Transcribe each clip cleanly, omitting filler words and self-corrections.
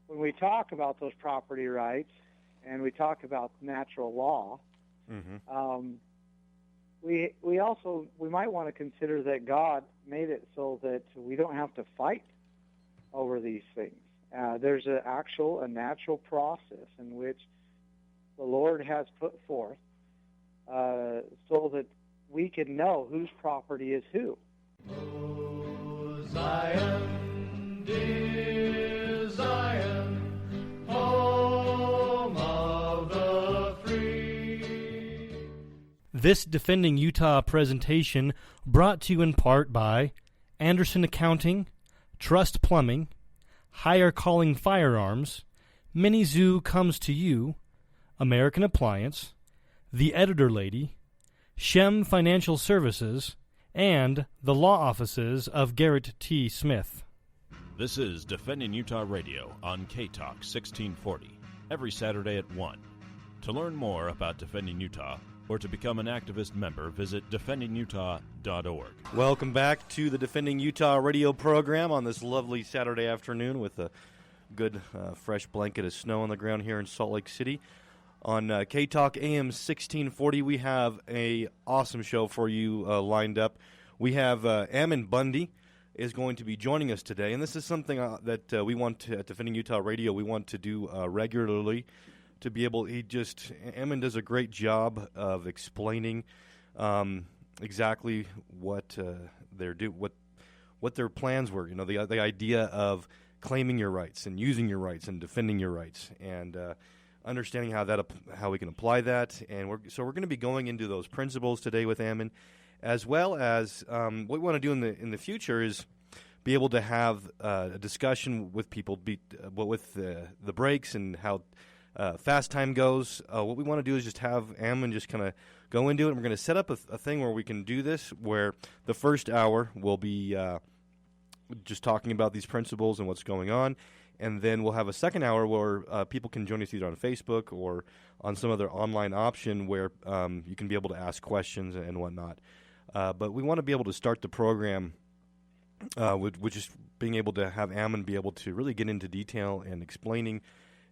when we talk about those property rights and we talk about natural law, we might want to consider that God made it so that we don't have to fight over these things. There's a natural process in which the Lord has put forth so that we can know whose property is who. O Zion, dear Zion, home of the free. This Defending Utah presentation brought to you in part by Anderson Accounting, Trust Plumbing, Higher Calling Firearms, Mini Zoo Comes to You, American Appliance, The Editor Lady, Shem Financial Services, and the law offices of Garrett T. Smith. This is Defending Utah Radio on K-Talk 1640, every Saturday at 1. To learn more about Defending Utah or to become an activist member, visit defendingutah.org. Welcome back to the Defending Utah radio program on this lovely Saturday afternoon with a good fresh blanket of snow on the ground here in Salt Lake City. On K-Talk AM 1640, we have a awesome show for you lined up. We have Ammon Bundy is going to be joining us today, and this is something that we want to, at Defending Utah Radio, we want to do regularly to be able. Ammon does a great job of explaining exactly what what their plans were. You know, the idea of claiming your rights and using your rights and defending your rights, and understanding how we can apply that. And we're going to be going into those principles today with Ammon, as well as what we want to do in the future is be able to have a discussion with people with the breaks and how fast time goes. What we want to do is just have Ammon just kind of go into it, and we're going to set up a thing where we can do this, where the first hour will be just talking about these principles and what's going on. And then we'll have a second hour where people can join us either on Facebook or on some other online option where you can be able to ask questions and whatnot. But we want to be able to start the program with just being able to have Ammon be able to really get into detail and explaining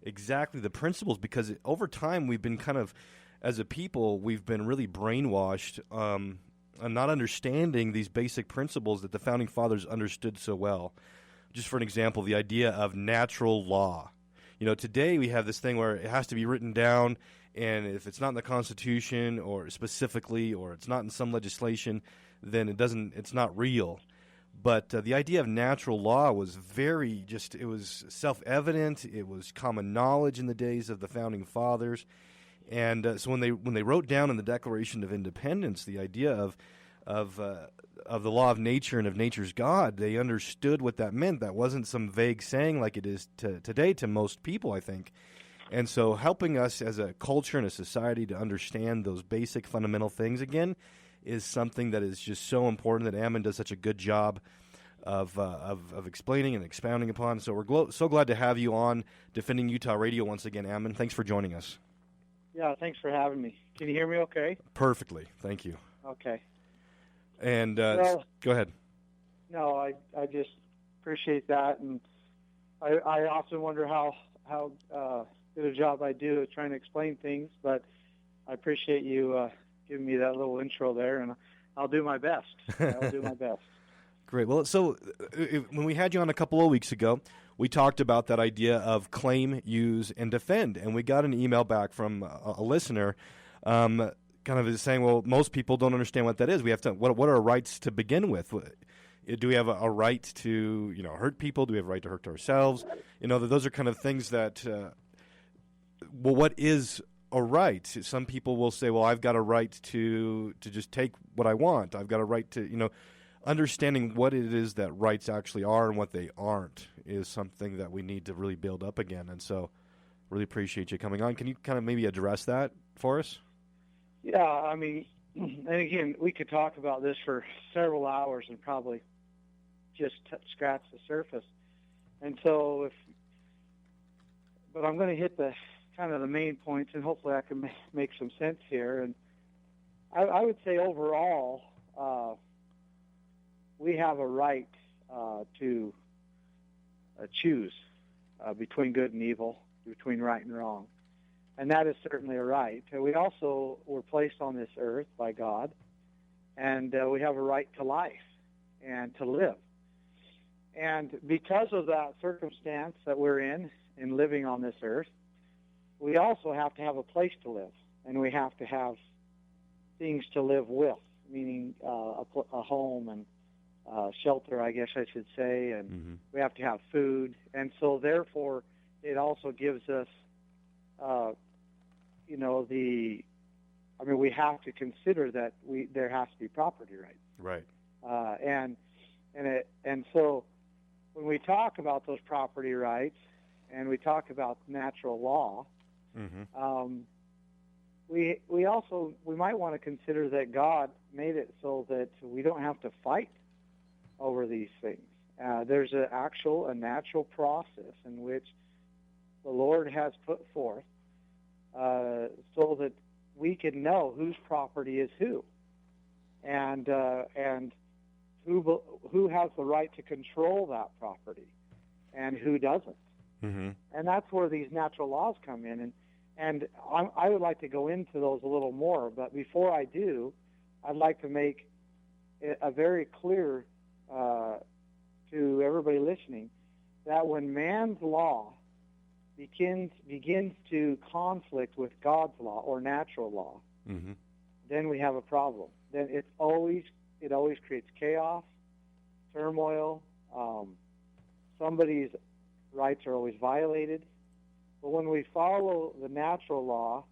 exactly the principles, because over time we've been kind of, as a people, we've been really brainwashed and not understanding these basic principles that the Founding Fathers understood so well. Just for an example, the idea of natural law. You know, today we have this thing where it has to be written down, and if it's not in the Constitution or specifically, or it's not in some legislation, then it's not real. But the idea of natural law was it was self-evident. It was common knowledge in the days of the Founding Fathers. And so when they wrote down in the Declaration of Independence the idea of the law of nature and of nature's God, they understood what that meant. That wasn't some vague saying like it is today to most people, I think. And so helping us as a culture and a society to understand those basic fundamental things again is something that is just so important, that Ammon does such a good job of explaining and expounding upon. So we're so glad to have you on Defending Utah Radio once again, Ammon. Thanks for joining us. Yeah, thanks for having me. Can you hear me okay? Perfectly. Thank you. Okay. And go ahead. No, I just appreciate that, and I often wonder how good a job I do at trying to explain things, but I appreciate you giving me that little intro there, and I'll do my best. I'll do my best. Great. Well, so when we had you on a couple of weeks ago, we talked about that idea of claim, use, and defend, and we got an email back from a listener kind of saying, well, most people don't understand what that is. We have to. What are our rights to begin with? Do we have a right to hurt people? Do we have a right to hurt ourselves? Those are kind of things that. Well, what is a right? Some people will say, well, I've got a right to just take what I want. I've got a right to understanding what it is that rights actually are and what they aren't is something that we need to really build up again. And so, really appreciate you coming on. Can you kind of maybe address that for us? Yeah, I mean, and again, we could talk about this for several hours and probably just scratch the surface. And so, but I'm going to hit the kind of the main points, and hopefully I can make some sense here. And I would say overall, we have a right to choose between good and evil, between right and wrong. And that is certainly a right. We also were placed on this earth by God, and we have a right to life and to live. And because of that circumstance that we're in living on this earth, we also have to have a place to live, and we have to have things to live with, meaning a home and shelter, I guess I should say, and we have to have food. And so therefore, it also gives us, we have to consider that there has to be property rights. Right. And so when we talk about those property rights and we talk about natural law, we might want to consider that God made it so that we don't have to fight over these things. There's a natural process in which the Lord has put forth so that we can know whose property is who, and who has the right to control that property, and who doesn't. And that's where these natural laws come in. And I would like to go into those a little more, but before I do, I'd like to make it very clear to everybody listening that when man's law begins to conflict with God's law or natural law, then we have a problem. Then it always creates chaos, turmoil. Somebody's rights are always violated. But when we follow the natural law,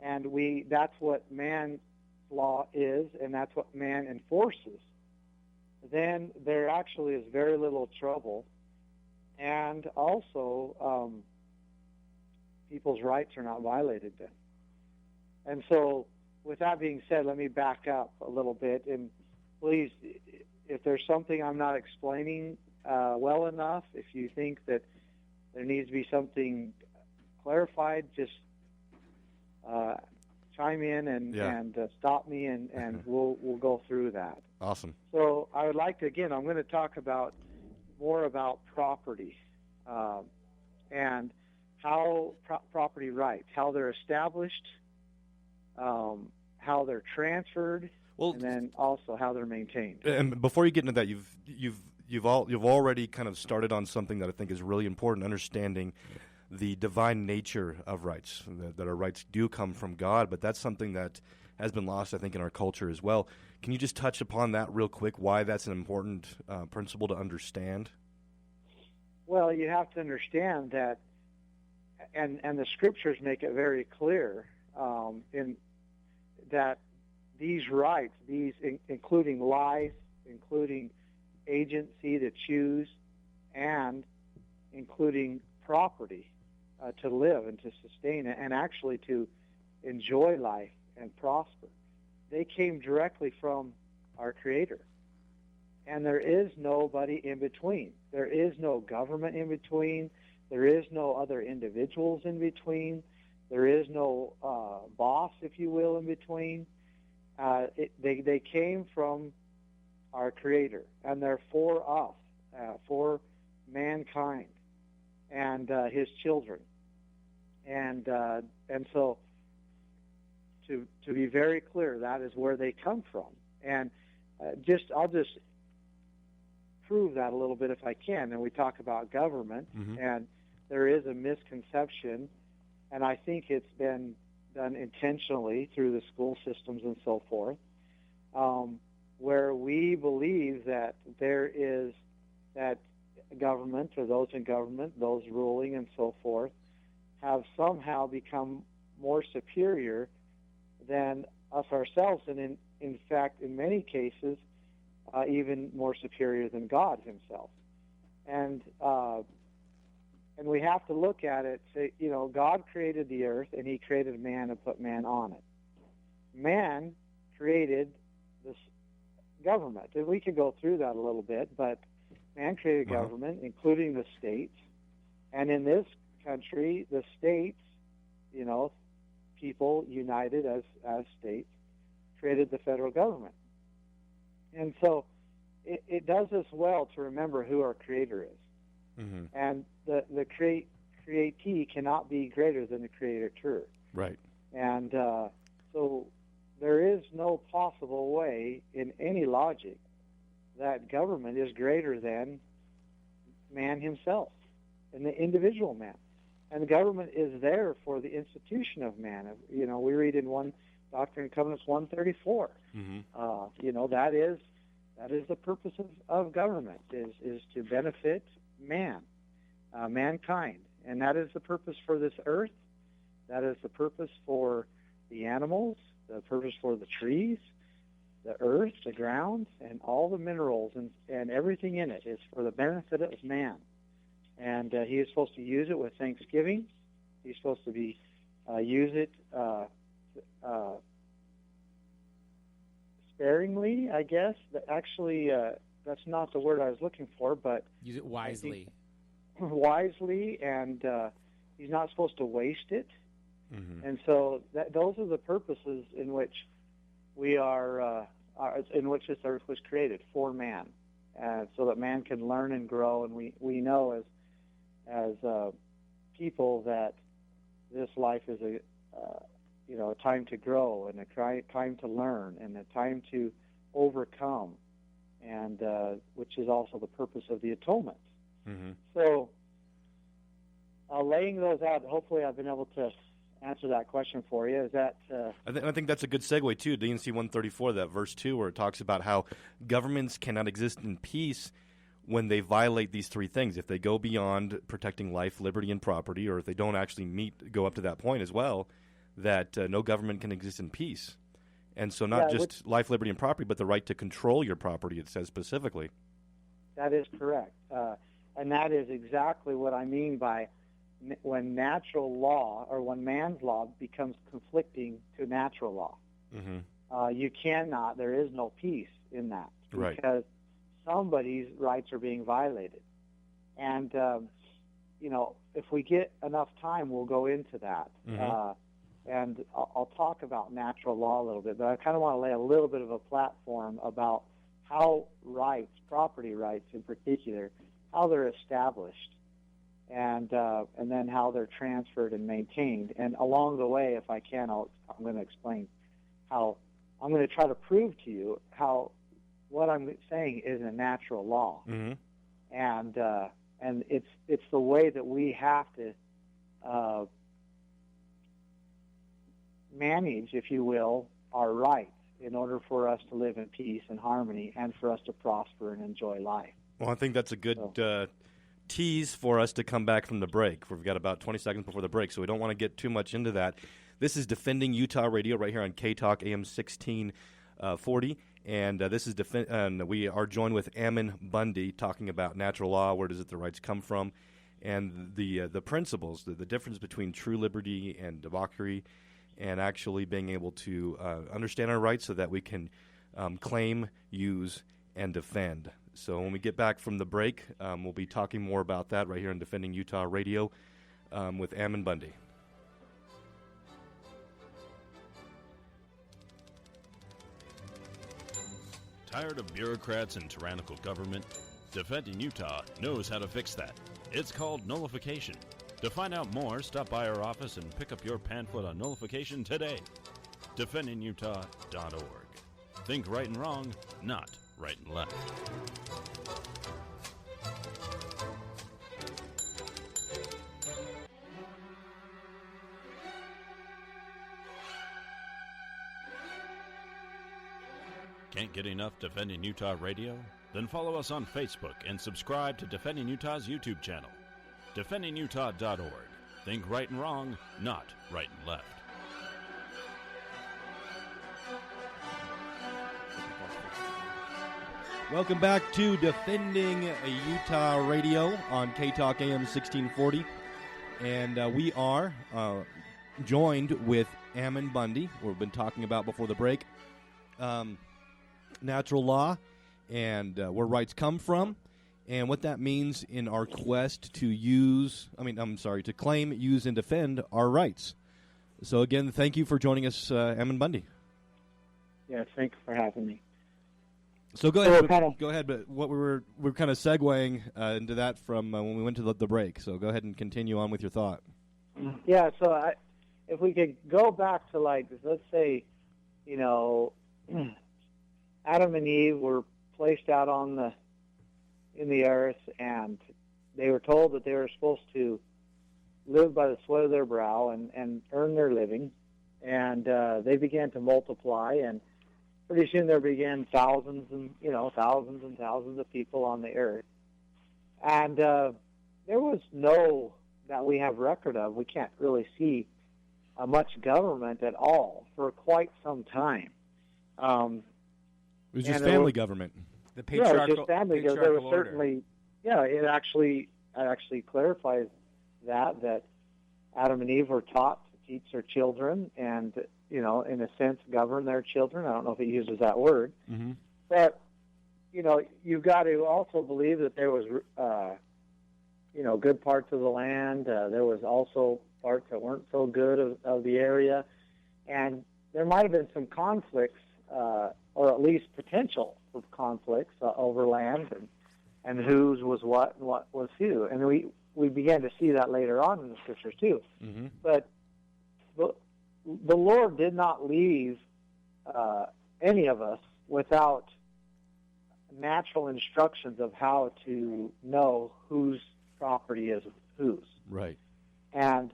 and that's what man's law is, and that's what man enforces, then there actually is very little trouble. And also, people's rights are not violated then. And so, with that being said, let me back up a little bit. And please, if there's something I'm not explaining well enough, if you think that there needs to be something clarified, just chime in and stop me, and we'll go through that. Awesome. So I would like to, again, I'm going to talk more about property and how property rights, how they're established, how they're transferred, and then also how they're maintained. And before you get into that, you've already kind of started on something that I think is really important, understanding the divine nature of rights, that our rights do come from God, but that's something that has been lost, I think, in our culture as well. Can you just touch upon that real quick, why that's an important principle to understand? Well, you have to understand that, and the scriptures make it very clear, in that these rights, including life, including agency to choose, and including property to live and to sustain it, and actually to enjoy life and prosper, they came directly from our Creator. And there is nobody in between. There is no government in between. There is no other individuals in between. There is no boss, if you will, in between. They came from our Creator, and they're for us, for mankind and His children. And so, to be very clear, that is where they come from. And I'll just prove that a little bit if I can. And we talk about government, and there is a misconception, and I think it's been done intentionally through the school systems and so forth, where we believe that there is that government, or those in government, those ruling and so forth, have somehow become more superior than us ourselves, and in fact, in many cases, even more superior than God Himself. And we have to look at it. Say, God created the earth, and He created man and put man on it. Man created this government, and we could go through that a little bit. But man created government, including the states, and in this country, the states, people united as states, created the federal government. And so it does us well to remember who our Creator is. the createe cannot be greater than the creator. Right. And so there is no possible way in any logic that government is greater than man himself and the individual man. And the government is there for the institution of man. You know, we read in Doctrine and Covenants 134. You know, that is the purpose of government is to benefit mankind, and that is the purpose for this earth. That is the purpose for the animals, the purpose for the trees, the earth, the ground, and all the minerals and everything in it is for the benefit of man. And he is supposed to use it with thanksgiving. He's supposed to use it sparingly, I guess. Actually, that's not the word I was looking for, but use it wisely. Wisely, and he's not supposed to waste it. And so those are the purposes in which we are in which this earth was created for man, so that man can learn and grow. And we know as people that this life is a time to grow and a time to learn and a time to overcome, and which is also the purpose of the atonement. So laying those out, hopefully I've been able to answer that question for you. Is that? I think that's a good segue too. D&C 134, that verse 2, where it talks about how governments cannot exist in peace when they violate these three things. If they go beyond protecting life, liberty, and property, or if they don't actually go up to that point as well, that no government can exist in peace. And so not just life, liberty, and property, but the right to control your property, it says specifically. That is correct. And that is exactly what I mean by when natural law or when man's law becomes conflicting to natural law. You cannot, there is no peace in that. Right. Because somebody's rights are being violated. And, if we get enough time, we'll go into that. And I'll talk about natural law a little bit, but I kind of want to lay a little bit of a platform about how rights, property rights in particular, how they're established, and then how they're transferred and maintained. And along the way, if I can, I'm going to explain how I'm going to try to prove to you how what I'm saying is a natural law, and it's the way that we have to manage, if you will, our rights in order for us to live in peace and harmony and for us to prosper and enjoy life. Well, I think that's a good tease for us to come back from the break. We've got about 20 seconds before the break, so we don't want to get too much into that. This is Defending Utah Radio right here on K-Talk AM 1640, and this is and we are joined with Ammon Bundy talking about natural law, where does the rights come from, and the principles, the difference between true liberty and debauchery, and actually being able to understand our rights so that we can claim, use, and defend. So when we get back from the break, we'll be talking more about that right here on Defending Utah Radio with Ammon Bundy. Tired of bureaucrats and tyrannical government? Defending Utah knows how to fix that. It's called nullification. To find out more, stop by our office and pick up your pamphlet on nullification today. DefendingUtah.org. Think right and wrong, not right and left. Can't get enough Defending Utah Radio? Then follow us on Facebook and subscribe to Defending Utah's YouTube channel. DefendingUtah.org. Think right and wrong, not right and left. Welcome back to Defending Utah Radio on K-Talk AM 1640. And we are joined with Ammon Bundy, who we've been talking about before the break. Natural law and where rights come from, and what that means in our quest to claim, use, and defend our rights. So again, thank you for joining us, Ammon Bundy. Yeah, thanks for having me. So go So ahead. kind of- Go ahead. But what we're kind of segueing into that from when we went to the break. So go ahead and continue on with your thought. Yeah, so if we could go back to, like, let's say, Adam and Eve were placed out in the earth, and they were told that they were supposed to live by the sweat of their brow and earn their living, and they began to multiply, and pretty soon there began thousands and thousands of people on the earth, and there was no that we have record of. We can't really see much government at all for quite some time. It was just And family government. The Yeah, it's patriarchal, just family. Because there was certainly, it actually clarifies that Adam and Eve were taught to teach their children and, in a sense, govern their children. I don't know if it uses that word. Mm-hmm. But, you've got to also believe that there was, good parts of the land. There was also parts that weren't so good of the area. And there might have been some conflicts, or at least potential for conflicts over land and whose was what and what was who. And we began to see that later on in the scriptures too. Mm-hmm. But the Lord did not leave any of us without natural instructions of how to know whose property is whose. Right. And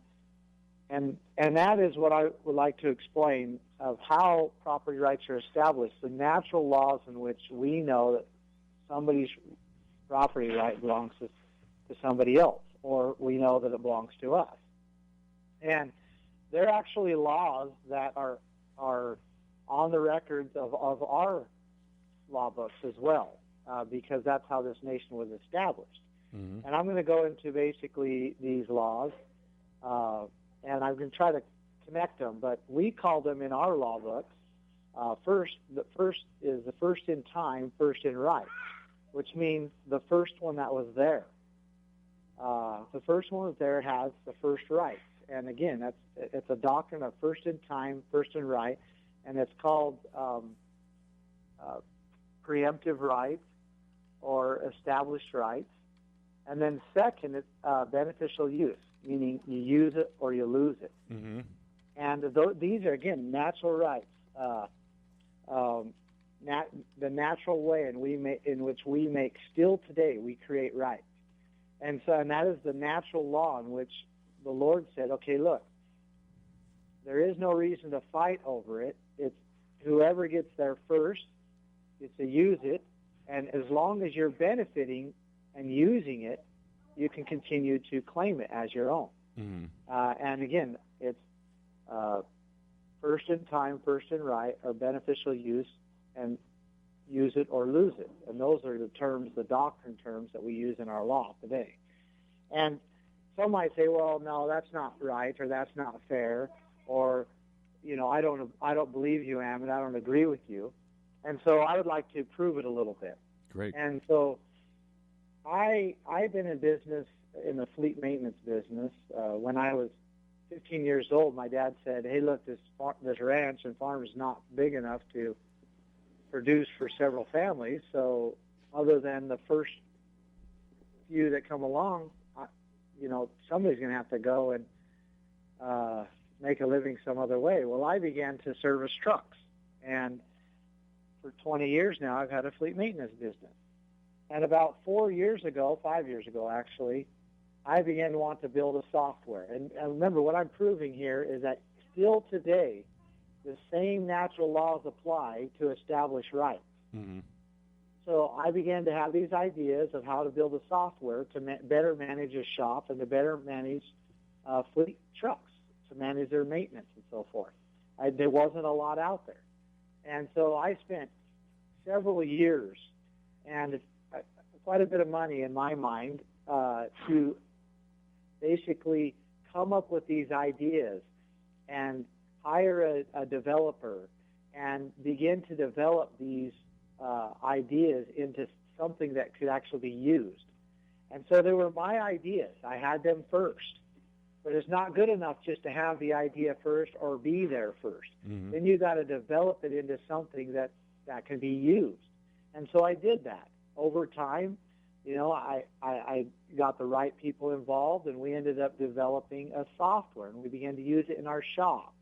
that is what I would like to explain of how property rights are established, the natural laws in which we know that somebody's property right belongs to somebody else, or we know that it belongs to us. And there are actually laws that are on the records of our law books as well, because that's how this nation was established. Mm-hmm. And I'm going to go into basically these laws, and I'm going to try to connect them, but we call them in our law books, the first is the first in time, first in right, which means the first one that was there. The first one that was there has the first rights. And again, it's a doctrine of first in time, first in right, and it's called preemptive rights or established rights. And then second, it's beneficial use, meaning you use it or you lose it. Mm-hmm. And these are, again, natural rights, the natural way in which we make, still today, we create rights. And that is the natural law in which the Lord said, okay, look, there is no reason to fight over it. It's whoever gets there first gets to use it, and as long as you're benefiting and using it, you can continue to claim it as your own. Mm-hmm. And again, it's first in time, first in right, or beneficial use, and use it or lose it. And those are the terms, the doctrine terms that we use in our law today. And some might say, well, no, that's not right, or that's not fair, or, I don't believe you, Ammon, I don't agree with you. And so I would like to prove it a little bit. Great. And so I've been in business, in the fleet maintenance business. When I was 15 years old, my dad said, hey, look, this ranch and farm is not big enough to produce for several families. So other than the first few that come along, somebody's going to have to go and make a living some other way. Well, I began to service trucks. And for 20 years now, I've had a fleet maintenance business. And about 5 years ago, actually, I began to want to build a software. And remember, what I'm proving here is that still today, the same natural laws apply to establish rights. Mm-hmm. So I began to have these ideas of how to build a software to better manage a shop and to better manage fleet trucks, to manage their maintenance and so forth. There wasn't a lot out there. And so I spent several years and quite a bit of money in my mind to basically come up with these ideas and hire a developer and begin to develop these ideas into something that could actually be used. And so they were my ideas. I had them first. But it's not good enough just to have the idea first or be there first. Mm-hmm. Then you got to develop it into something that can be used. And so I did that. Over time, I got the right people involved, and we ended up developing a software, and we began to use it in our shop.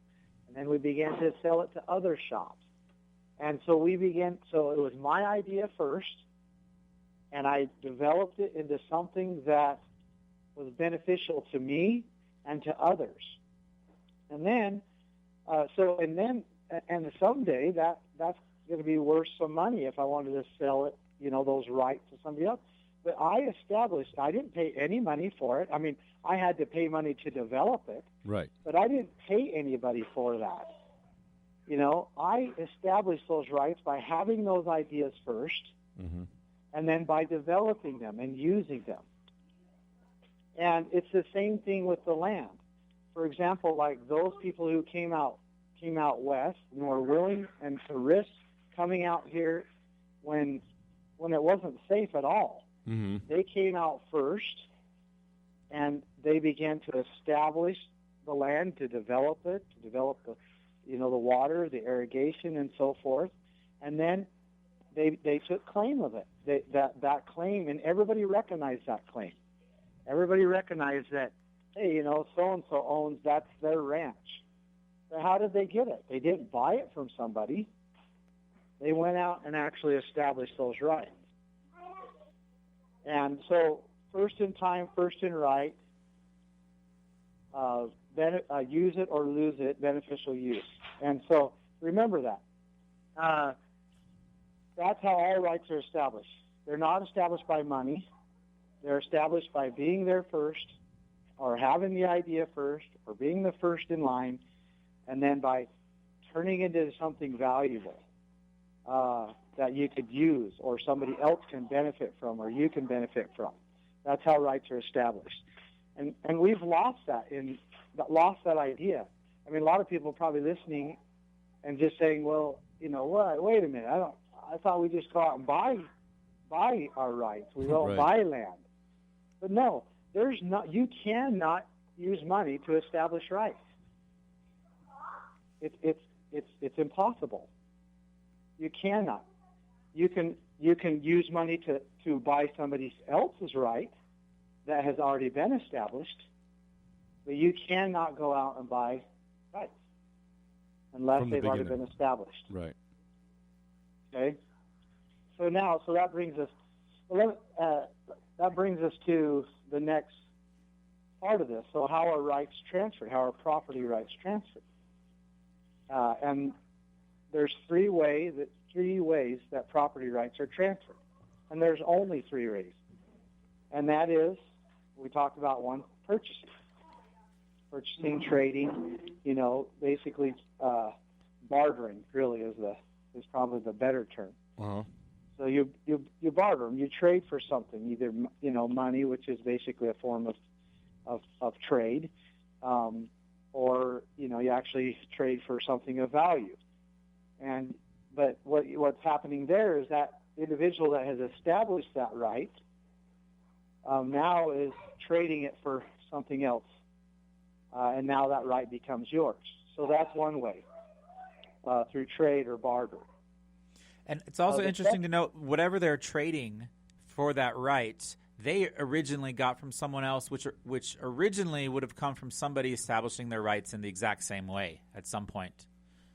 And then we began to sell it to other shops. And so so it was my idea first, and I developed it into something that was beneficial to me and to others. And then, someday that's going to be worth some money if I wanted to sell it, those rights to somebody else. But I didn't pay any money for it. I mean, I had to pay money to develop it. Right. But I didn't pay anybody for that. I established those rights by having those ideas first, and then by developing them and using them. And it's the same thing with the land. For example, like those people who came out west and were willing and to risk coming out here when it wasn't safe at all. Mm-hmm. They came out first, and they began to establish the land, to develop it, to develop the water, the irrigation, and so forth. And then they took claim of it. That claim, and everybody recognized that claim. Everybody recognized that, hey, so-and-so owns, that's their ranch. But how did they get it? They didn't buy it from somebody. They went out and actually established those rights. And so, first in time, first in right, use it or lose it, beneficial use. And so, remember that. That's how all rights are established. They're not established by money. They're established by being there first, or having the idea first, or being the first in line, and then by turning it into something valuable that you could use, or somebody else can benefit from, or you can benefit from. That's how rights are established. And we've lost that idea. I mean, a lot of people are probably listening and just saying, well, what? Wait a minute. I thought we just go out and buy our rights. We don't buy land. But no, you cannot use money to establish rights. It's impossible. You cannot. You can use money to buy somebody else's right that has already been established, but you cannot go out and buy rights unless they've already been established. Right. Okay. So that brings us. That brings us to the next part of this. So how are rights transferred? How are property rights transferred? And there's three ways that property rights are transferred. And there's only three ways. And that is, we talked about one, purchasing. Purchasing, trading, basically bartering really is probably the better term. Uh-huh. So you barter them. You trade for something, either money, which is basically a form of trade, or you actually trade for something of value. But what's happening there is that individual that has established that right now is trading it for something else, and now that right becomes yours. So that's one way, through trade or barter. And it's also interesting to note, whatever they're trading for that right, they originally got from someone else, which originally would have come from somebody establishing their rights in the exact same way at some point.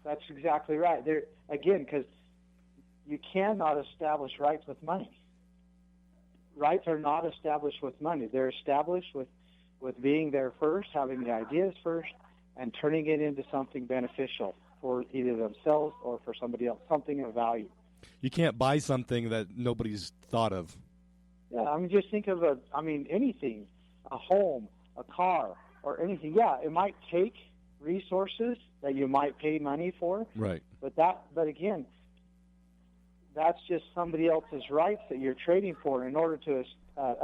That's exactly right. Because you cannot establish rights with money. Rights are not established with money. They're established with being there first, having the ideas first, and turning it into something beneficial for either themselves or for somebody else, something of value. You can't buy something that nobody's thought of. Yeah, just think of anything, a home, a car, or anything. Yeah, it might take resources that you might pay money for. Right. But again, that's just somebody else's rights that you're trading for in order to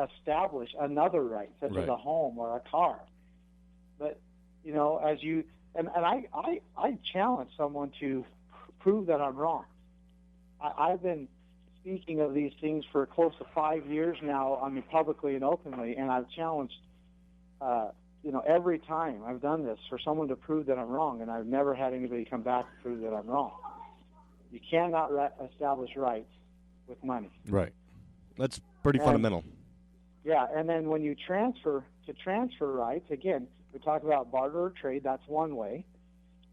establish another right, such as a home or a car. But as you and I challenge someone to prove that I'm wrong. I've been speaking of these things for close to 5 years now, publicly and openly, and I've challenged, every time I've done this for someone to prove that I'm wrong, and I've never had anybody come back and prove that I'm wrong. You cannot establish rights with money. Right. That's pretty fundamental. Yeah, and then when you transfer rights, again, we talk about barter or trade. That's one way.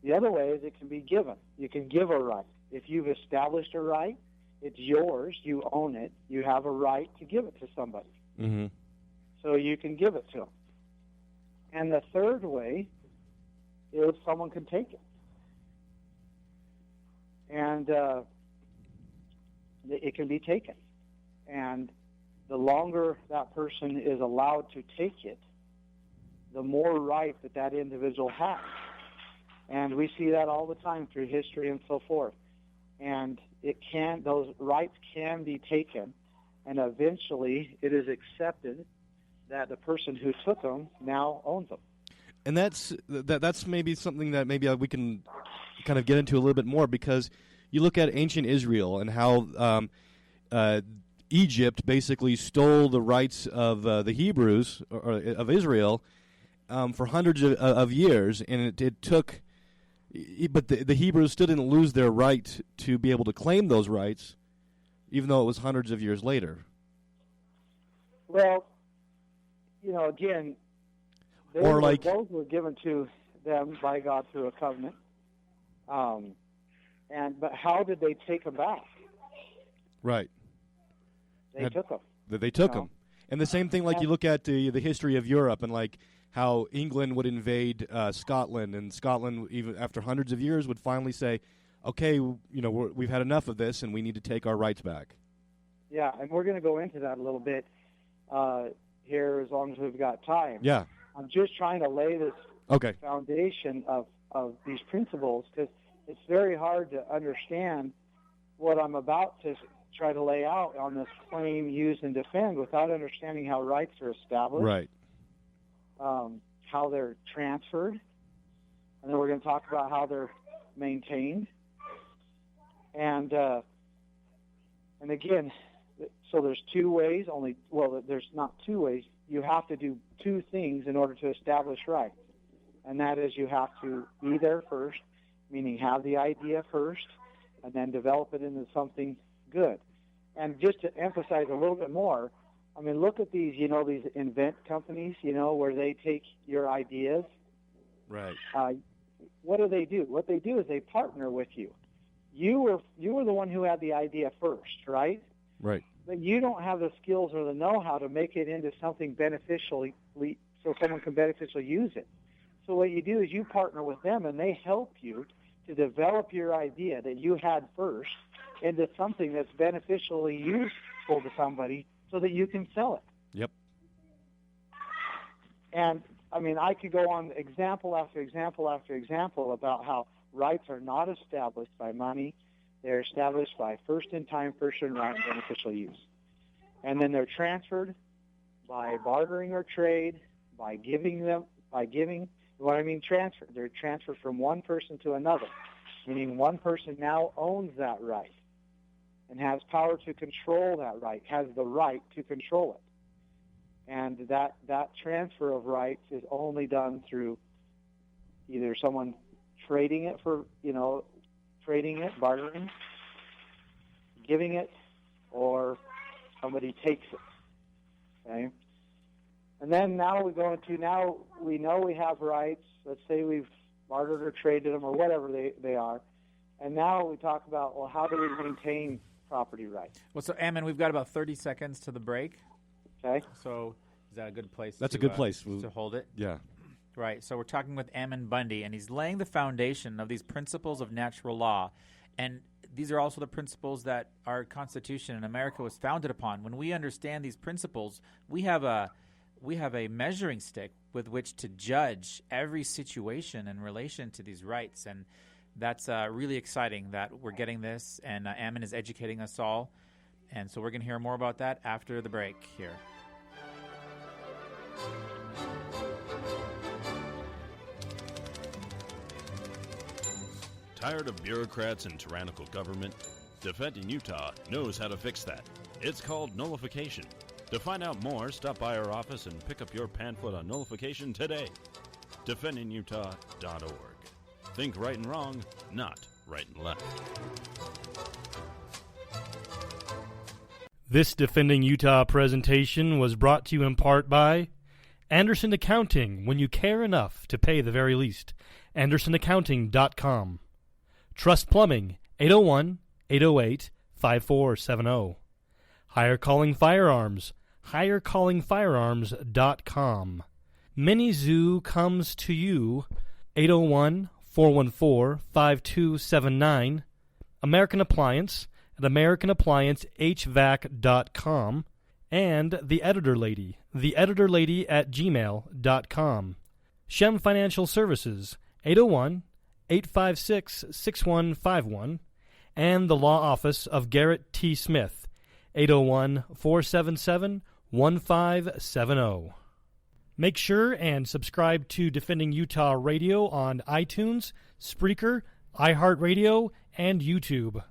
The other way is it can be given. You can give a right. If you've established a right, it's yours. You own it. You have a right to give it to somebody. Mm-hmm. So you can give it to them. And the third way is someone can take it. And it can be taken. And the longer that person is allowed to take it, the more right that individual has. And we see that all the time through history and so forth. And those rights can be taken, and eventually it is accepted that the person who took them now owns them. And that's maybe something that maybe we can kind of get into a little bit more, because you look at ancient Israel and how Egypt basically stole the rights of the Hebrews, or of Israel, for hundreds of years, and it took... But the Hebrews still didn't lose their right to be able to claim those rights, even though it was hundreds of years later. Well, again, those were given to them by God through a covenant. But how did they take them back? Right. They took them. They took them. And the same thing, like you look at the history of Europe, and like how England would invade Scotland, and Scotland, even after hundreds of years, would finally say, okay, we've had enough of this, and we need to take our rights back. Yeah, and we're going to go into that a little bit here as long as we've got time. Yeah. I'm just trying to lay this foundation of these principles, because it's very hard to understand what I'm about to try to lay out on this claim, use, and defend without understanding how rights are established. Right. How they're transferred, and then we're going to talk about how they're maintained. And again, so there's two ways. There's not two ways. You have to do two things in order to establish rights, and that is you have to be there first, meaning have the idea first, and then develop it into something good. And just to emphasize a little bit more, I mean, look at these, these invent companies, where they take your ideas. Right. What do? What they do is they partner with you. You were the one who had the idea first, right? Right. But you don't have the skills or the know-how to make it into something beneficial, so someone can beneficially use it. So what you do is you partner with them, and they help you to develop your idea that you had first into something that's beneficially useful to somebody, so that you can sell it. Yep. And, I mean, I could go on example after example after example about how rights are not established by money. They're established by first-in-time, first-in-right, beneficial use. And then they're transferred by bartering or trade, by giving. What I mean transferred, they're transferred from one person to another, meaning one person now owns that right and has power to control that right, has the right to control it. And that transfer of rights is only done through either someone trading it, bartering, giving it, or somebody takes it. Okay? And then now we know we have rights. Let's say we've bartered or traded them or whatever they are. And now we talk about, well, how do we maintain property rights? Well, so, Ammon, we've got about 30 seconds to the break. Okay. So is that a good place That's a good place to hold it? Yeah. Right. So we're talking with Ammon Bundy, and he's laying the foundation of these principles of natural law. And these are also the principles that our Constitution in America was founded upon. When we understand these principles, we have a measuring stick with which to judge every situation in relation to these rights. And that's really exciting that we're getting this, and Ammon is educating us all. And so we're going to hear more about that after the break here. Tired of bureaucrats and tyrannical government? Defending Utah knows how to fix that. It's called nullification. To find out more, stop by our office and pick up your pamphlet on nullification today. DefendingUtah.org. Think right and wrong, not right and left. This Defending Utah presentation was brought to you in part by Anderson Accounting, when you care enough to pay the very least. AndersonAccounting.com. Trust Plumbing, 801-808-5470. Higher Calling Firearms, HigherCallingFirearms.com. Mini Zoo comes to you, 801-414-5279. American Appliance at AmericanApplianceHVAC.com. And The Editor Lady, TheEditorLady@gmail.com. Shem Financial Services, 801-856-6151. And the Law Office of Garrett T. Smith, 801-477-1570. Make sure and subscribe to Defending Utah Radio on iTunes, Spreaker, iHeartRadio, and YouTube.